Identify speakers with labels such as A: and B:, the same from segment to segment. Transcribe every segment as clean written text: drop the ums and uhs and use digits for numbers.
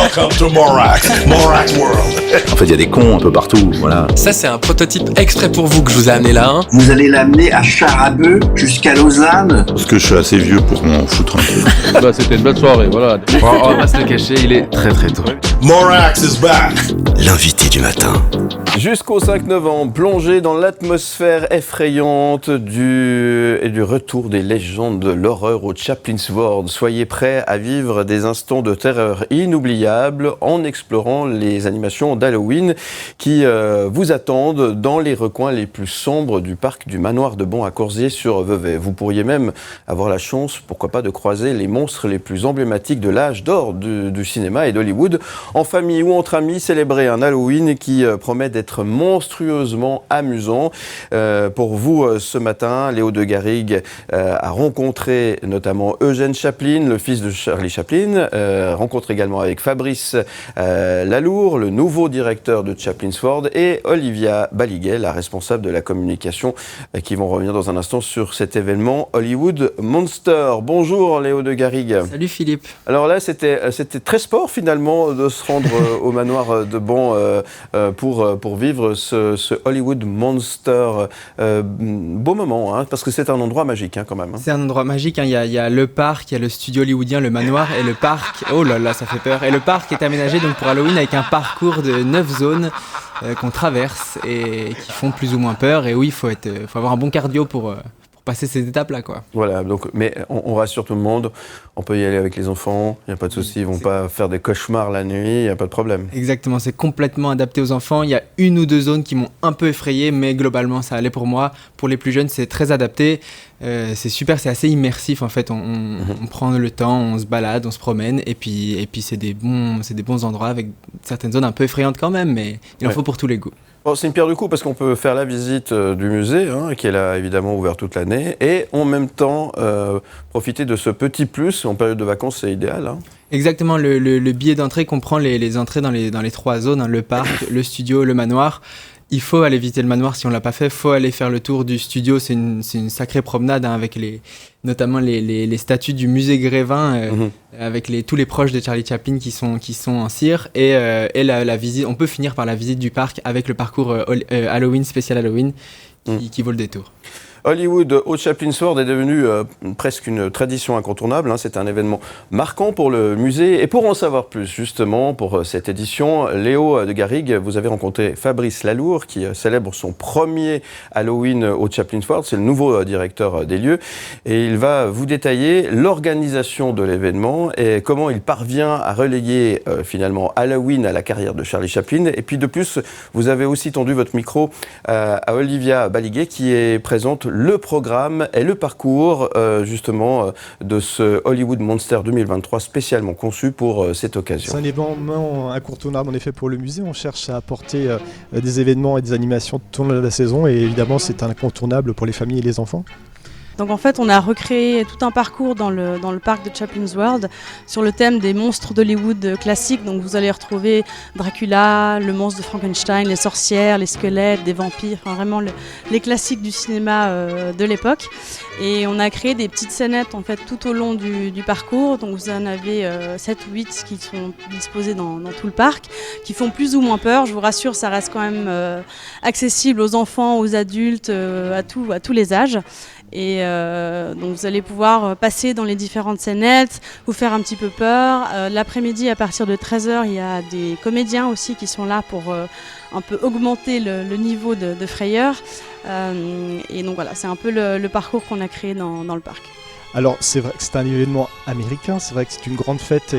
A: Welcome to Morak World.
B: En fait, il y a des cons un peu partout, voilà.
C: Ça, c'est un prototype exprès pour vous que je vous ai amené là. Hein.
D: Vous allez l'amener à Charabeu jusqu'à Lausanne.
B: Parce que je suis assez vieux pour m'en foutre un peu.
E: Bah, c'était une belle soirée, voilà. On va pas se le cacher, il est très très tôt.
A: Morax is back.
D: L'invité du matin.
F: Jusqu'au 5 novembre, plongé dans l'atmosphère effrayante du retour des légendes de l'horreur au Chaplin's World. Soyez prêts à vivre des instants de terreur inoubliables en explorant les animations d'Halloween qui vous attendent dans les recoins les plus sombres du parc du Manoir de Bon à Corzier-sur-Vevey. Vous pourriez même avoir la chance, pourquoi pas, de croiser les monstres les plus emblématiques de l'âge d'or du cinéma et d'Hollywood. En famille ou entre amis, célébrer un Halloween qui promet d'être monstrueusement amusant. Pour vous, ce matin, Léo de Garrigues a rencontré notamment Eugène Chaplin, le fils de Charlie Chaplin, rencontre également avec Fabrice Lalour, le nouveau directeur de Chaplin's World, et Olivia Baliguet, la responsable de la communication, qui vont revenir dans un instant sur cet événement Hollywood Monster. Bonjour Léo de Garrigues.
G: Salut Philippe.
F: Alors là, c'était très sport finalement de se rendre au manoir de Bon pour vivre ce Hollywood Monster. Beau moment, hein, parce que c'est un endroit magique quand même. Hein.
G: C'est un endroit magique, hein. Il y a le parc, il y a le studio hollywoodien, le manoir, et le parc, oh là là, ça fait peur. Et le parc est aménagé donc pour Halloween avec un parcours de 9 zones qu'on traverse et qui font plus ou moins peur. Et oui, il faut avoir un bon cardio pour passer ces étapes-là, quoi.
F: Voilà, donc, mais on rassure tout le monde, on peut y aller avec les enfants, il n'y a pas de souci, ils ne vont pas faire des cauchemars la nuit, il n'y a pas de problème.
G: Exactement, c'est complètement adapté aux enfants. Il y a une ou deux zones qui m'ont un peu effrayé, mais globalement, ça allait pour moi. Pour les plus jeunes, c'est très adapté. C'est super, c'est assez immersif en fait. On prend le temps, on se balade, on se promène, et puis c'est des bons endroits avec certaines zones un peu effrayantes quand même, mais il en faut pour tous les goûts.
F: Bon, c'est une pierre du coup parce qu'on peut faire la visite du musée, qui est là évidemment ouvert toute l'année, et en même temps profiter de ce petit plus. En période de vacances, c'est idéal. Hein.
G: Exactement, le billet d'entrée comprend les entrées dans les trois zones, hein, le parc, le studio, le manoir. Il faut aller visiter le manoir si on ne l'a pas fait, il faut aller faire le tour du studio, c'est une sacrée promenade avec notamment les statues du musée Grévin, avec tous les proches de Charlie Chaplin qui sont en cire, et la visite, on peut finir par la visite du parc avec le parcours Halloween, spécial Halloween, qui vaut le détour.
F: Hollywood au Chaplin's World est devenu presque une tradition incontournable. Hein. C'est un événement marquant pour le musée. Et pour en savoir plus, justement, pour cette édition, Léo de Garrigues, vous avez rencontré Fabrice Lalour, qui célèbre son premier Halloween au Chaplin's World. C'est le nouveau directeur des lieux. Et il va vous détailler l'organisation de l'événement et comment il parvient à relayer finalement Halloween à la carrière de Charlie Chaplin. Et puis de plus, vous avez aussi tendu votre micro à Olivia Baliguet, qui est présente le programme et le parcours justement de ce Hollywood Monster 2023 spécialement conçu pour cette occasion.
H: C'est un événement incontournable en effet pour le musée. On cherche à apporter des événements et des animations tout au long de la saison, et évidemment c'est un incontournable pour les familles et les enfants.
I: Donc en fait, on a recréé tout un parcours dans le parc de Chaplin's World sur le thème des monstres d'Hollywood classiques. Donc vous allez retrouver Dracula, le monstre de Frankenstein, les sorcières, les squelettes, des vampires, enfin vraiment les classiques du cinéma de l'époque. Et on a créé des petites scénettes en fait tout au long du parcours. Donc vous en avez 7 ou 8 qui sont disposées dans tout le parc, qui font plus ou moins peur. Je vous rassure, ça reste quand même accessible aux enfants, aux adultes, à tous les âges. Et donc vous allez pouvoir passer dans les différentes scénettes, vous faire un petit peu peur. L'après-midi, à partir de 13h, il y a des comédiens aussi qui sont là pour un peu augmenter le niveau de frayeur. Et donc voilà, c'est un peu le parcours qu'on a créé dans le parc.
H: Alors c'est vrai que c'est un événement américain, c'est vrai que c'est une grande fête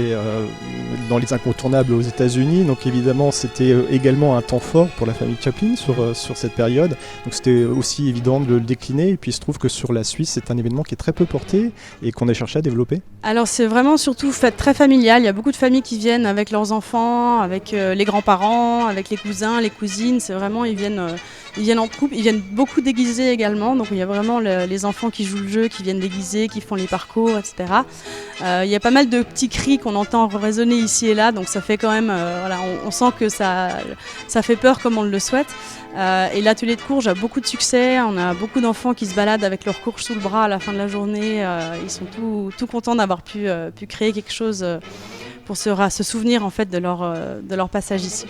H: dans les incontournables aux États-Unis, donc évidemment c'était également un temps fort pour la famille Chaplin sur cette période, donc c'était aussi évident de le décliner, et puis il se trouve que sur la Suisse c'est un événement qui est très peu porté et qu'on a cherché à développer.
I: Alors c'est vraiment surtout fête très familiale, il y a beaucoup de familles qui viennent avec leurs enfants, avec les grands-parents, avec les cousins, les cousines, c'est vraiment ils viennent en couple, ils viennent beaucoup déguisés également, donc il y a vraiment les enfants qui jouent le jeu, qui viennent déguisés, qui font les parcours, etc. Il y a pas mal de petits cris qu'on entend résonner ici et là, donc ça fait quand même, on sent que ça fait peur comme on le souhaite. Et l'atelier de courge a beaucoup de succès, on a beaucoup d'enfants qui se baladent avec leur courge sous le bras à la fin de la journée, ils sont tout contents d'avoir pu créer quelque chose pour se souvenir en fait de leur passage ici.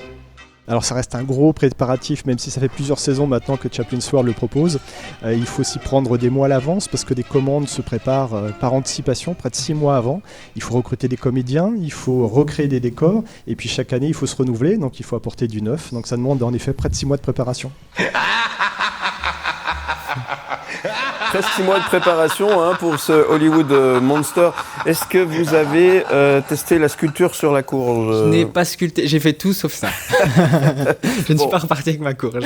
H: Alors ça reste un gros préparatif, même si ça fait plusieurs saisons maintenant que Chaplin's World le propose. Il faut s'y prendre des mois à l'avance parce que des commandes se préparent par anticipation, près de 6 mois avant. Il faut recruter des comédiens, il faut recréer des décors, et puis chaque année il faut se renouveler, donc il faut apporter du neuf. Donc ça demande en effet près de 6 mois de préparation.
F: Presque 6 mois de préparation pour ce Hollywood Monster. Est-ce que vous avez testé la sculpture sur la courge?
G: Je n'ai pas sculpté, j'ai fait tout sauf ça. Je ne suis pas reparti avec ma courge.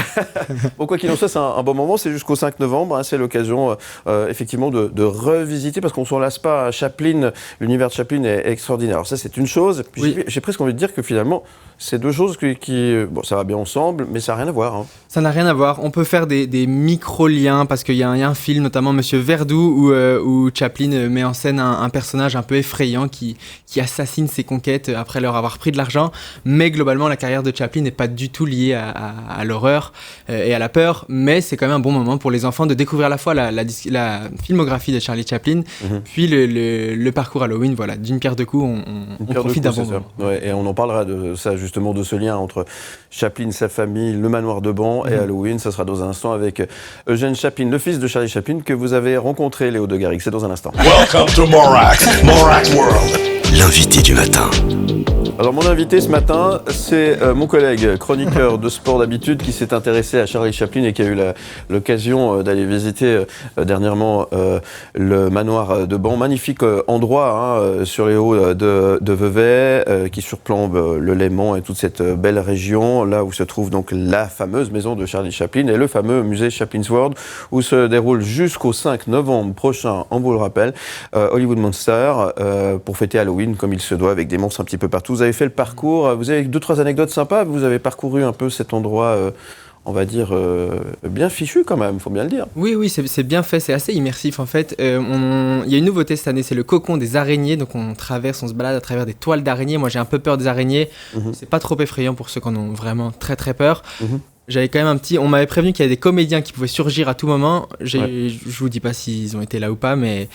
F: Bon, quoi qu'il en soit, c'est un bon moment, c'est jusqu'au 5 novembre, c'est l'occasion effectivement de revisiter, parce qu'on ne s'en lasse pas. Chaplin, l'univers de Chaplin est extraordinaire. Alors ça, c'est une chose. Puis
G: Oui.
F: j'ai presque envie de dire que finalement, c'est deux choses qui bon, ça va bien ensemble, mais ça n'a rien à voir.
G: Ça n'a rien à voir. On peut faire des micro-liens parce qu'il y a un film, notamment Monsieur Verdoux, où Chaplin met en scène un personnage un peu effrayant qui assassine ses conquêtes après leur avoir pris de l'argent. Mais globalement, la carrière de Chaplin n'est pas du tout liée à l'horreur et à la peur. Mais c'est quand même un bon moment pour les enfants de découvrir à la fois la filmographie de Charlie Chaplin, puis le parcours Halloween. Voilà, d'une pierre deux coups, on profite d'un bon moment.
F: Ouais, et on en parlera de ça, justement, de ce lien entre Chaplin, sa famille, le manoir de Ban et Halloween. Ça sera dans un instant avec Eugène Chaplin, le fils de Charlie Chaplin, que vous avez rencontré, Léo de Garrigues. C'est dans un instant.
A: Welcome to Morax World.
D: L'invité du matin.
F: Alors mon invité ce matin, c'est mon collègue chroniqueur de sport d'habitude qui s'est intéressé à Charlie Chaplin et qui a eu l'occasion d'aller visiter dernièrement le manoir de Ban. Magnifique endroit sur les hauts de Vevey qui surplombe le Léman et toute cette belle région, là où se trouve donc la fameuse maison de Charlie Chaplin et le fameux musée Chaplin's World où se déroule jusqu'au 5 novembre prochain, on vous le rappelle, Hollywood Monster pour fêter Halloween comme il se doit, avec des monstres un petit peu partout. Vous avez fait le parcours, vous avez 2-3 anecdotes sympas, vous avez parcouru un peu cet endroit, on va dire, bien fichu quand même, il faut bien le dire.
G: Oui, c'est bien fait, c'est assez immersif en fait. Il y a une nouveauté cette année, c'est le cocon des araignées, donc on se balade à travers des toiles d'araignées. Moi j'ai un peu peur des araignées, c'est pas trop effrayant pour ceux qui en ont vraiment très très peur. J'avais quand même on m'avait prévenu qu'il y avait des comédiens qui pouvaient surgir à tout moment. Je vous dis pas s'ils ont été là ou pas, mais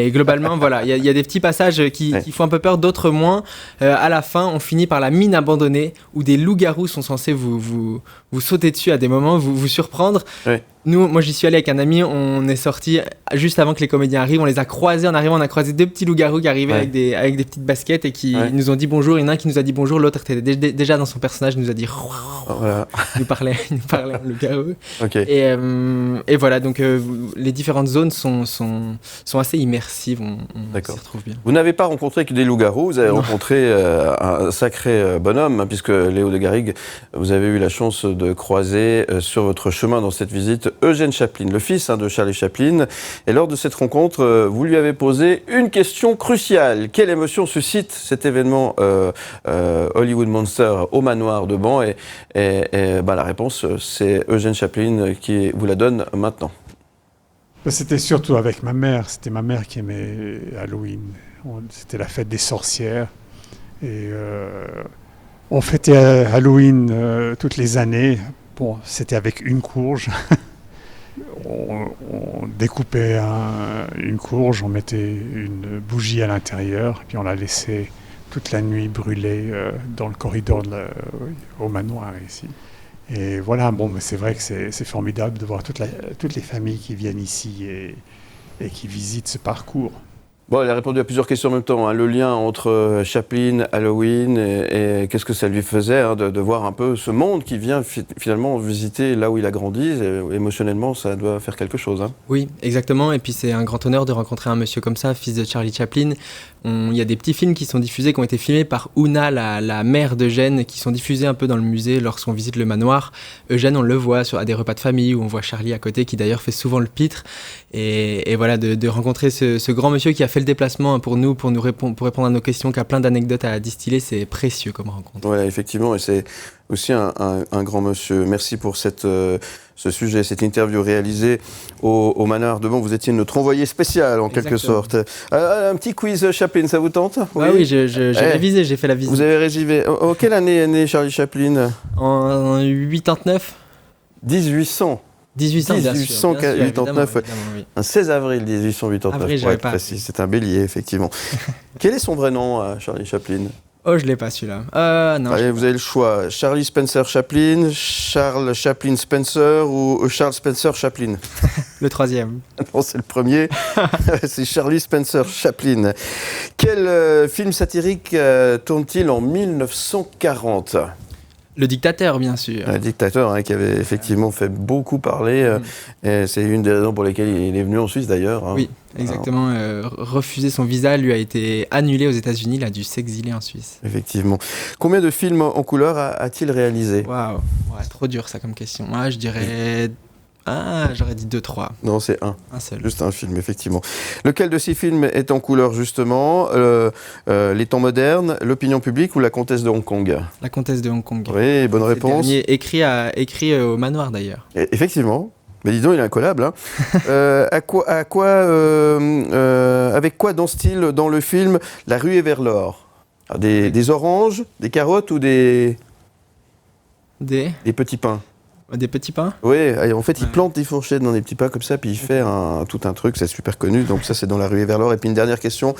G: globalement, voilà, il y a des petits passages qui font un peu peur, d'autres moins. À la fin, on finit par la mine abandonnée où des loups-garous sont censés vous sauter dessus à des moments, vous surprendre. Ouais. Moi j'y suis allé avec un ami, on est sorti juste avant que les comédiens arrivent, on les a croisés en arrivant, on a croisé 2 petits loups-garous qui arrivaient avec des petites baskets et qui nous ont dit bonjour. Il y en a un qui nous a dit bonjour, l'autre était déjà dans son personnage, nous a dit voilà. il nous parlait en loup-garou. Okay. Et voilà, donc les différentes zones sont assez immersives, on s'y retrouve bien.
F: Vous n'avez pas rencontré que des loups-garous, vous avez rencontré un sacré bonhomme, puisque Léo de Garrigues, vous avez eu la chance de croiser sur votre chemin dans cette visite Eugène Chaplin, le fils de Charlie Chaplin. Et lors de cette rencontre, vous lui avez posé une question cruciale. Quelle émotion suscite cet événement Hollywood Monster au manoir de Ban? Et la réponse, c'est Eugène Chaplin qui vous la donne maintenant.
J: C'était surtout avec ma mère. C'était ma mère qui aimait Halloween. C'était la fête des sorcières. Et on fêtait Halloween toutes les années. Bon, c'était avec une courge. On découpait une courge, on mettait une bougie à l'intérieur, puis on la laissait toute la nuit brûler dans le corridor au manoir ici. Et voilà, bon, mais c'est vrai que c'est formidable de voir toutes les familles qui viennent ici et qui visitent ce parcours.
F: Bon, elle a répondu à plusieurs questions en même temps. Le lien entre Chaplin, Halloween et qu'est-ce que ça lui faisait de voir un peu ce monde qui vient finalement visiter là où il a grandi. Et émotionnellement, ça doit faire quelque chose.
G: Oui, exactement. Et puis c'est un grand honneur de rencontrer un monsieur comme ça, fils de Charlie Chaplin. Il y a des petits films qui sont diffusés, qui ont été filmés par Oona, la mère d'Eugène, qui sont diffusés un peu dans le musée lorsqu'on visite le manoir. Eugène, on le voit à des repas de famille où on voit Charlie à côté, qui d'ailleurs fait souvent le pitre. Et voilà, de rencontrer ce grand monsieur qui a fait le déplacement pour répondre à nos questions, qui a plein d'anecdotes à distiller, c'est précieux comme rencontre.
F: Voilà, effectivement, et c'est aussi un grand monsieur. Merci pour ce sujet, cette interview réalisée au manoir de Ban. Vous étiez notre envoyé spécial, en quelque sorte. Un petit quiz Chaplin, ça vous tente?
G: Oui, j'ai révisé, j'ai fait la visite.
F: Vous avez révisé. Quelle année est né Charlie Chaplin?
G: En 89.
F: 1889, oui. Un 16 avril 1889, pour être précis. C'est un bélier, effectivement. Quel est son vrai nom, Charlie Chaplin?
G: Oh, je l'ai pas celui-là. Non.
F: Allez, vous avez le choix. Charlie Spencer Chaplin, Charles Chaplin Spencer ou Charles Spencer Chaplin.
G: Le troisième.
F: Non, c'est le premier. C'est Charlie Spencer Chaplin. Quel film satirique tourne-t-il en 1940 ?
G: Le dictateur, bien sûr.
F: Un dictateur qui avait effectivement fait beaucoup parler. Et c'est une des raisons pour lesquelles il est venu en Suisse d'ailleurs.
G: Oui, exactement. Refuser son visa lui a été annulé aux États-Unis. Il a dû s'exiler en Suisse.
F: Effectivement. Combien de films en couleur a-t-il réalisé ?
G: Waouh, ouais, trop dur ça comme question. Moi, je dirais. J'aurais dit 2-3.
F: Non, c'est un.
G: Un seul.
F: Juste un film, effectivement. Lequel de ces films est en couleur, justement ? Les temps modernes, l'opinion publique ou la comtesse de Hong Kong ?
G: La comtesse de Hong Kong.
F: Oui, bonne réponse.
G: Le dernier écrit au manoir, d'ailleurs.
F: Effectivement. Mais dis donc, il est incollable. Hein. Avec quoi danse-t-il dans le film La ruée vers l'or ? Des oranges, des carottes ou des petits pains ?
G: Des petits pains ?
F: Oui, en fait, il plante des fourchettes dans des petits pains comme ça, puis il fait tout un truc, c'est super connu. Donc ça, c'est dans La ruée vers l'or. Et puis une dernière question.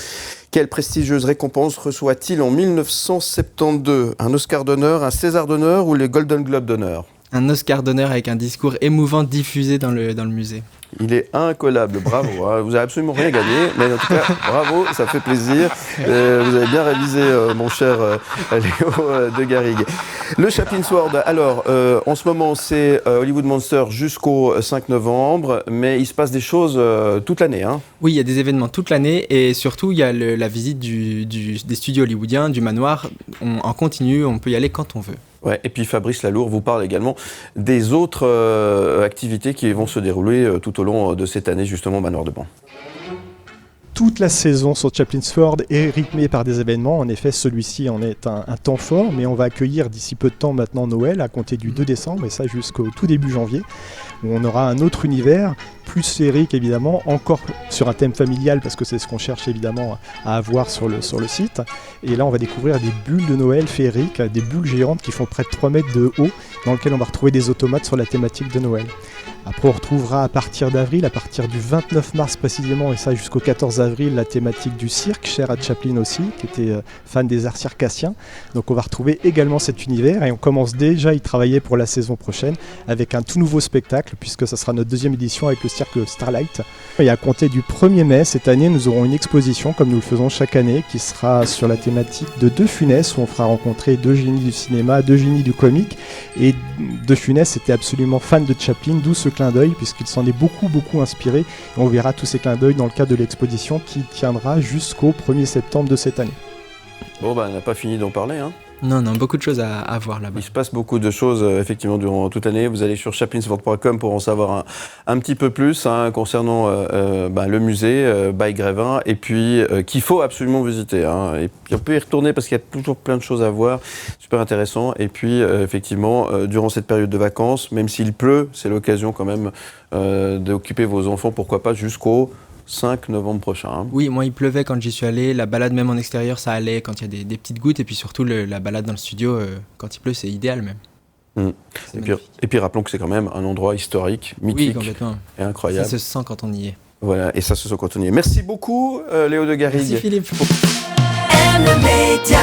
F: Quelle prestigieuse récompense reçoit-il en 1972 ? Un Oscar d'honneur, un César d'honneur ou les Golden Globe d'honneur ?
G: Un Oscar d'honneur avec un discours émouvant diffusé dans le musée.
F: Il est incollable, bravo. Vous n'avez absolument rien gagné, mais en tout cas, bravo, ça fait plaisir. Vous avez bien révisé, mon cher Léo de Garrigue. Le Chaplin Sword, alors, en ce moment, c'est Hollywood Monster jusqu'au 5 novembre, mais il se passe des choses toute l'année. Hein. Oui,
G: il y a des événements toute l'année, et surtout, il y a la visite des studios hollywoodiens, du manoir. En continu, on peut y aller quand on veut.
F: Ouais, et puis Fabrice Lalour vous parle également des autres activités qui vont se dérouler tout au long de cette année, justement, au Manoir de Ban.
H: Toute la saison sur Chaplin's Ford est rythmée par des événements. En effet, celui-ci en est un temps fort, mais on va accueillir d'ici peu de temps maintenant Noël, à compter du 2 décembre, et ça jusqu'au tout début janvier, où on aura un autre univers, plus féerique évidemment, encore sur un thème familial, parce que c'est ce qu'on cherche évidemment à avoir sur le site. Et là, on va découvrir des bulles de Noël féeriques, des bulles géantes qui font près de 3 mètres de haut, dans lesquelles on va retrouver des automates sur la thématique de Noël. Après, on retrouvera à partir d'avril, à partir du 29 mars précisément, et ça jusqu'au 14 avril, la thématique du cirque, chère à Chaplin aussi, qui était fan des arts circassiens. Donc on va retrouver également cet univers, et on commence déjà à y travailler pour la saison prochaine, avec un tout nouveau spectacle, puisque ça sera notre 2e édition avec le cirque Starlight. Et à compter du 1er mai, cette année, nous aurons une exposition, comme nous le faisons chaque année, qui sera sur la thématique de De Funès, où on fera rencontrer 2 génies du cinéma, 2 génies du comique, et De Funès était absolument fan de Chaplin, d'où ce clin d'œil, puisqu'il s'en est beaucoup inspiré, et on verra tous ces clins d'œil dans le cadre de l'exposition qui tiendra jusqu'au 1er septembre de cette année.
F: Bon, on n'a pas fini d'en parler, hein.
G: Non, beaucoup de choses à voir là-bas.
F: Il se passe beaucoup de choses, effectivement, durant toute l'année. Vous allez sur chaplinsword.com pour en savoir un petit peu plus concernant le musée by Grévin, et puis qu'il faut absolument visiter. Hein. Et puis on peut y retourner parce qu'il y a toujours plein de choses à voir, super intéressant. Et puis, effectivement, durant cette période de vacances, même s'il pleut, c'est l'occasion quand même d'occuper vos enfants, pourquoi pas, jusqu'au 5 novembre prochain. Hein.
G: Oui, moi il pleuvait quand j'y suis allé, la balade même en extérieur ça allait quand il y a des petites gouttes, et puis surtout la balade dans le studio quand il pleut c'est idéal même.
F: Et puis rappelons que c'est quand même un endroit historique, mythique et incroyable.
G: Ça se sent quand on y est.
F: Voilà, et ça se sent quand on y est. Merci beaucoup Léo de Garrigue.
G: Merci Philippe.
K: M-Media.